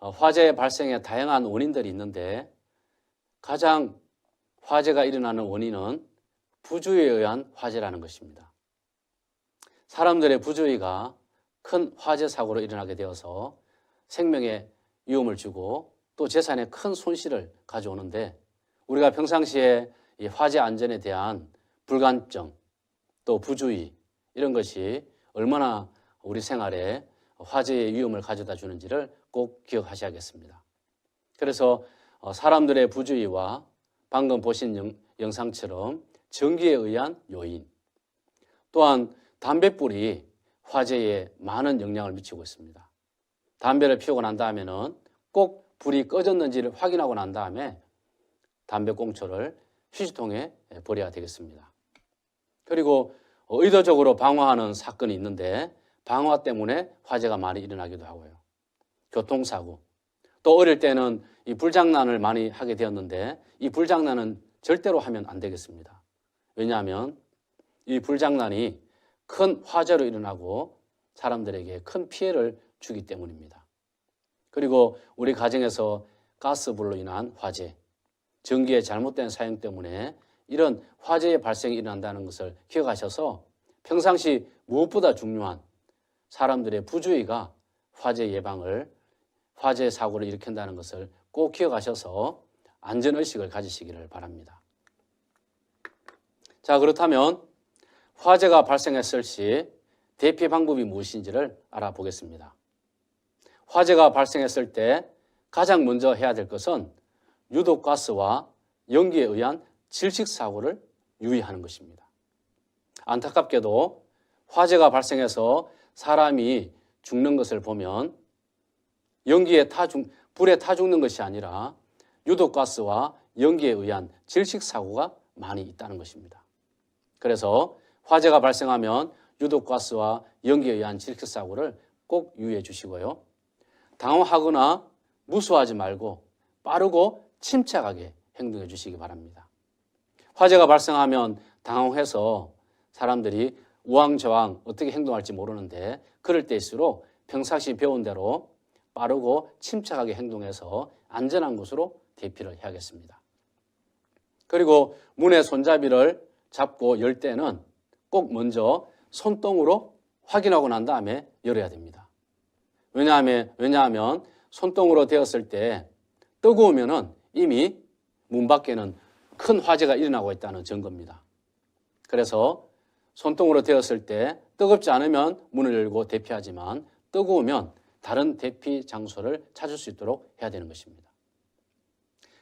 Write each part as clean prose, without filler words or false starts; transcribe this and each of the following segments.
화재 발생에 다양한 원인들이 있는데 가장 화재가 일어나는 원인은 부주의에 의한 화재라는 것입니다. 사람들의 부주의가 큰 화재 사고로 일어나게 되어서 생명에 위험을 주고 또 재산에 큰 손실을 가져오는데 우리가 평상시에 이 화재 안전에 대한 불감증 또 부주의 이런 것이 얼마나 우리 생활에 화재의 위험을 가져다 주는지를 꼭 기억하셔야겠습니다. 그래서 사람들의 부주의와 방금 보신 영상처럼 전기에 의한 요인 또한 담뱃불이 화재에 많은 영향을 미치고 있습니다. 담배를 피우고 난 다음에는 꼭 불이 꺼졌는지를 확인하고 난 다음에 담배꽁초를 휴지통에 버려야 되겠습니다. 그리고 의도적으로 방화하는 사건이 있는데 방화 때문에 화재가 많이 일어나기도 하고요. 교통사고. 또 어릴 때는 이 불장난을 많이 하게 되었는데 이 불장난은 절대로 하면 안 되겠습니다. 왜냐하면 이 불장난이 큰 화재로 일어나고 사람들에게 큰 피해를 주기 때문입니다. 그리고 우리 가정에서 가스불로 인한 화재, 전기의 잘못된 사용 때문에 이런 화재의 발생이 일어난다는 것을 기억하셔서 평상시 무엇보다 중요한 사람들의 부주의가 화재 예방을, 화재 사고를 일으킨다는 것을 꼭 기억하셔서 안전의식을 가지시기를 바랍니다. 자, 그렇다면 화재가 발생했을 시 대피 방법이 무엇인지를 알아보겠습니다. 화재가 발생했을 때 가장 먼저 해야 될 것은 유독가스와 연기에 의한 질식사고를 유의하는 것입니다. 안타깝게도 화재가 발생해서 사람이 죽는 것을 보면 불에 타 죽는 것이 아니라 유독가스와 연기에 의한 질식사고가 많이 있다는 것입니다. 그래서 화재가 발생하면 유독가스와 연기에 의한 질식사고를 꼭 유의해 주시고요. 당황하거나 무수하지 말고 빠르고 침착하게 행동해 주시기 바랍니다. 화재가 발생하면 당황해서 사람들이 우왕좌왕 어떻게 행동할지 모르는데 그럴 때일수록 평상시 배운 대로 빠르고 침착하게 행동해서 안전한 곳으로 대피를 해야겠습니다. 그리고 문의 손잡이를 잡고 열 때는 꼭 먼저 손등으로 확인하고 난 다음에 열어야 됩니다. 왜냐하면 손등으로 되었을 때 뜨거우면은 이미 문 밖에는 큰 화재가 일어나고 있다는 증거입니다. 그래서 손등으로 되었을 때 뜨겁지 않으면 문을 열고 대피하지만 뜨거우면 다른 대피 장소를 찾을 수 있도록 해야 되는 것입니다.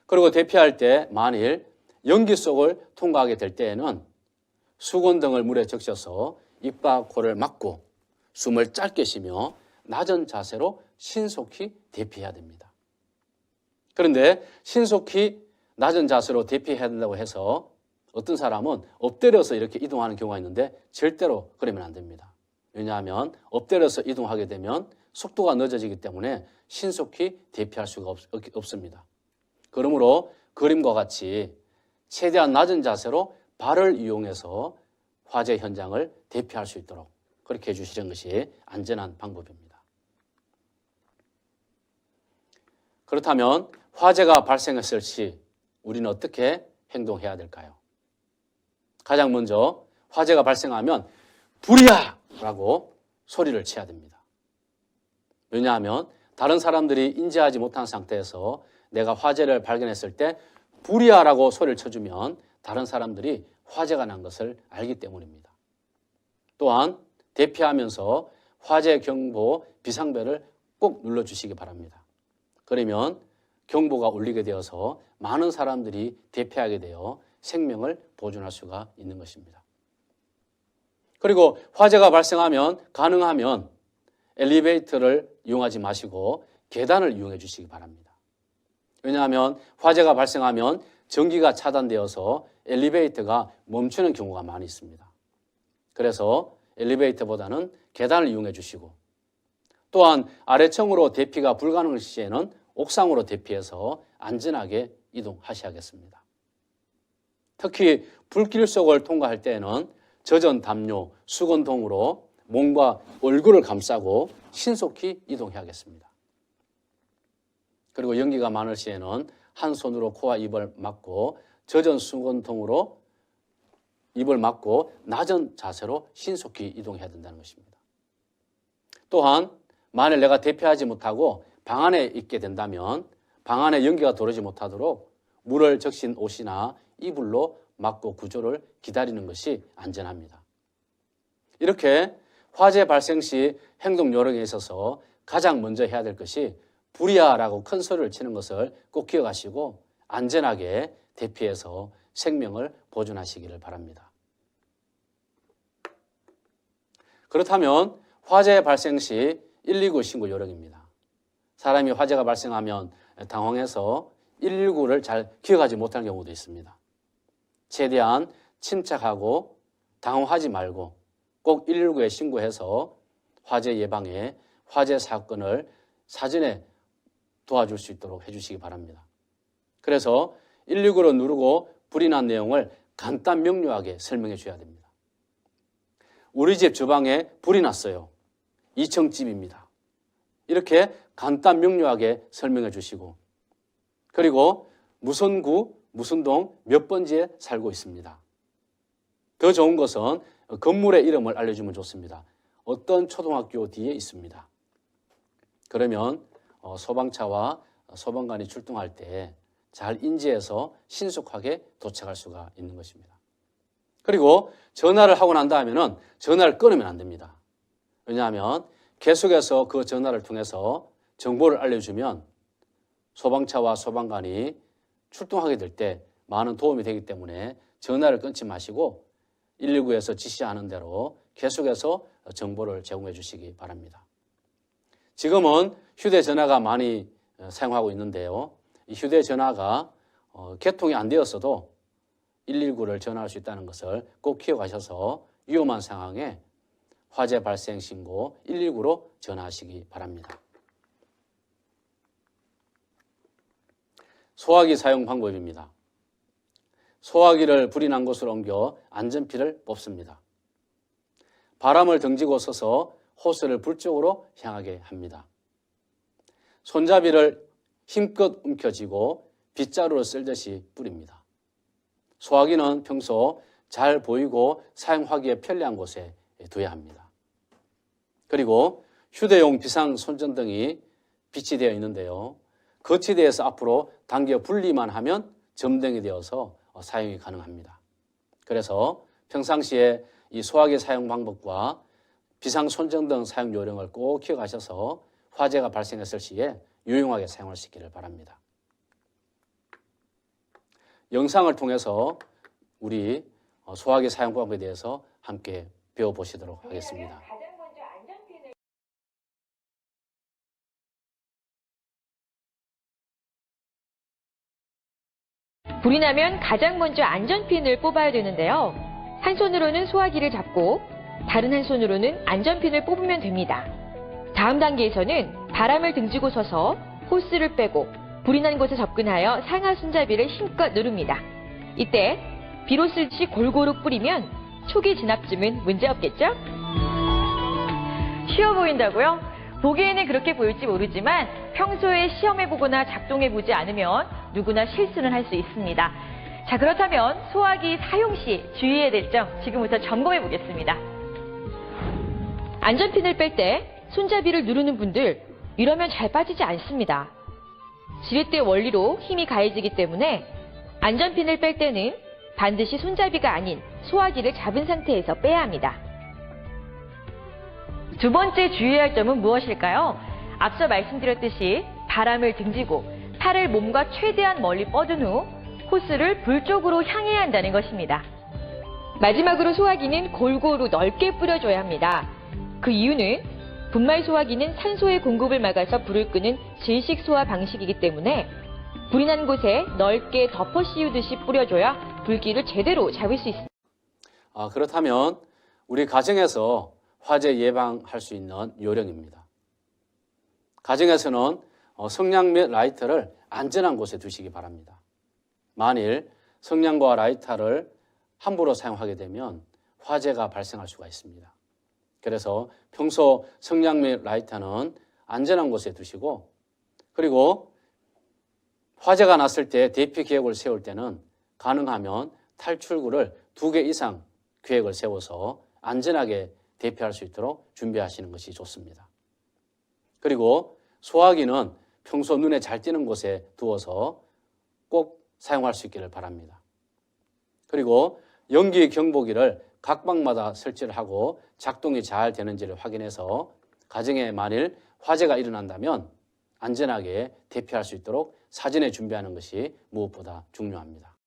그리고 대피할 때 만일 연기 속을 통과하게 될 때에는 수건등을 물에 적셔서 입과 코를 막고 숨을 짧게 쉬며 낮은 자세로 신속히 대피해야 됩니다. 그런데 신속히 낮은 자세로 대피해야 된다고 해서 어떤 사람은 엎드려서 이렇게 이동하는 경우가 있는데 절대로 그러면 안 됩니다. 왜냐하면 엎드려서 이동하게 되면 속도가 늦어지기 때문에 신속히 대피할 수가 없습니다. 그러므로 그림과 같이 최대한 낮은 자세로 발을 이용해서 화재 현장을 대피할 수 있도록 그렇게 해주시는 것이 안전한 방법입니다. 그렇다면 화재가 발생했을 시 우리는 어떻게 행동해야 될까요? 가장 먼저 화재가 발생하면 불이야! 라고 소리를 쳐야 됩니다. 왜냐하면 다른 사람들이 인지하지 못한 상태에서 내가 화재를 발견했을 때 불이야! 라고 소리를 쳐주면 다른 사람들이 화재가 난 것을 알기 때문입니다. 또한 대피하면서 화재 경보 비상벨을 꼭 눌러주시기 바랍니다. 그러면 경보가 울리게 되어서 많은 사람들이 대피하게 되어 생명을 보존할 수가 있는 것입니다. 그리고 화재가 발생하면 가능하면 엘리베이터를 이용하지 마시고 계단을 이용해 주시기 바랍니다. 왜냐하면 화재가 발생하면 전기가 차단되어서 엘리베이터가 멈추는 경우가 많이 있습니다. 그래서 엘리베이터보다는 계단을 이용해 주시고 또한 아래층으로 대피가 불가능할 시에는 옥상으로 대피해서 안전하게 이동하셔야겠습니다. 특히 불길 속을 통과할 때에는 젖은 담요, 수건통으로 몸과 얼굴을 감싸고 신속히 이동해야겠습니다. 그리고 연기가 많을 시에는 한 손으로 코와 입을 막고 젖은 수건통으로 입을 막고 낮은 자세로 신속히 이동해야 된다는 것입니다. 또한 만일 내가 대피하지 못하고 방 안에 있게 된다면 방 안에 연기가 들어오지 못하도록 물을 적신 옷이나 이불로 막고 구조를 기다리는 것이 안전합니다. 이렇게 화재 발생 시 행동 요령에 있어서 가장 먼저 해야 될 것이 불이야라고 큰 소리를 치는 것을 꼭 기억하시고 안전하게 대피해서 생명을 보존하시기를 바랍니다. 그렇다면 화재 발생 시 119 신고 요령입니다. 사람이 화재가 발생하면 당황해서 119를 잘 기억하지 못하는 경우도 있습니다. 최대한 침착하고 당황하지 말고 꼭 119에 신고해서 화재 예방에 화재 사건을 사전에 도와줄 수 있도록 해주시기 바랍니다. 그래서 119를 누르고 불이 난 내용을 간단 명료하게 설명해 줘야 됩니다. 우리 집 주방에 불이 났어요. 2층 집입니다. 이렇게 간단 명료하게 설명해 주시고 그리고 무슨 구, 무슨 동, 몇 번지에 살고 있습니다. 더 좋은 것은 건물의 이름을 알려주면 좋습니다. 어떤 초등학교 뒤에 있습니다. 그러면 소방차와 소방관이 출동할 때 잘 인지해서 신속하게 도착할 수가 있는 것입니다. 그리고 전화를 하고 난 다음에는 전화를 끊으면 안 됩니다. 왜냐하면 계속해서 그 전화를 통해서 정보를 알려주면 소방차와 소방관이 출동하게 될 때 많은 도움이 되기 때문에 전화를 끊지 마시고 119에서 지시하는 대로 계속해서 정보를 제공해 주시기 바랍니다. 지금은 휴대전화가 많이 사용하고 있는데요. 이 휴대전화가 개통이 안 되었어도 119를 전화할 수 있다는 것을 꼭 기억하셔서 위험한 상황에 화재 발생 신고 119로 전화하시기 바랍니다. 소화기 사용 방법입니다. 소화기를 불이 난 곳으로 옮겨 안전피를 뽑습니다. 바람을 등지고 서서 호스를 불 쪽으로 향하게 합니다. 손잡이를 힘껏 움켜쥐고 빗자루를 쓸듯이 뿌립니다. 소화기는 평소 잘 보이고 사용하기에 편리한 곳에 둬야 합니다. 그리고 휴대용 비상 손전등이 비치되어 있는데요. 거치대에서 앞으로 당겨 분리만 하면 점등이 되어서 사용이 가능합니다. 그래서 평상시에 이 소화기 사용 방법과 비상 손전등 사용 요령을 꼭 기억하셔서 화재가 발생했을 시에 유용하게 사용하시기를 바랍니다. 영상을 통해서 우리 소화기 사용 방법에 대해서 함께 배워보시도록 하겠습니다. 불이 나면 가장 먼저 안전핀을 뽑아야 되는데요. 한 손으로는 소화기를 잡고 다른 한 손으로는 안전핀을 뽑으면 됩니다. 다음 단계에서는 바람을 등지고 서서 호스를 빼고 불이 난 곳에 접근하여 상하 손잡이를 힘껏 누릅니다. 이때 비로 쓸듯이 골고루 뿌리면 초기 진압쯤은 문제없겠죠? 쉬워 보인다고요? 보기에는 그렇게 보일지 모르지만 평소에 시험해보거나 작동해보지 않으면 누구나 실수는 할 수 있습니다. 자, 그렇다면 소화기 사용 시 주의해야 될 점 지금부터 점검해 보겠습니다. 안전핀을 뺄 때 손잡이를 누르는 분들 이러면 잘 빠지지 않습니다. 지렛대 원리로 힘이 가해지기 때문에 안전핀을 뺄 때는 반드시 손잡이가 아닌 소화기를 잡은 상태에서 빼야 합니다. 두 번째 주의해야 할 점은 무엇일까요? 앞서 말씀드렸듯이 바람을 등지고 팔을 몸과 최대한 멀리 뻗은 후 호스를 불 쪽으로 향해야 한다는 것입니다. 마지막으로 소화기는 골고루 넓게 뿌려줘야 합니다. 그 이유는 분말 소화기는 산소의 공급을 막아서 불을 끄는 질식 소화 방식이기 때문에 불이 난 곳에 넓게 덮어 씌우듯이 뿌려줘야 불길을 제대로 잡을 수 있습니다. 그렇다면 우리 가정에서 화재 예방할 수 있는 요령입니다. 가정에서는 성냥 및 라이터를 안전한 곳에 두시기 바랍니다. 만일 성냥과 라이터를 함부로 사용하게 되면 화재가 발생할 수가 있습니다. 그래서 평소 성냥 및 라이터는 안전한 곳에 두시고 그리고 화재가 났을 때 대피 계획을 세울 때는 가능하면 탈출구를 2개 이상 계획을 세워서 안전하게 대피할 수 있도록 준비하시는 것이 좋습니다. 그리고 소화기는 평소 눈에 잘 띄는 곳에 두어서 꼭 사용할 수 있기를 바랍니다. 그리고 연기 경보기를 각 방마다 설치를 하고 작동이 잘 되는지를 확인해서 가정에 만일 화재가 일어난다면 안전하게 대피할 수 있도록 사전에 준비하는 것이 무엇보다 중요합니다.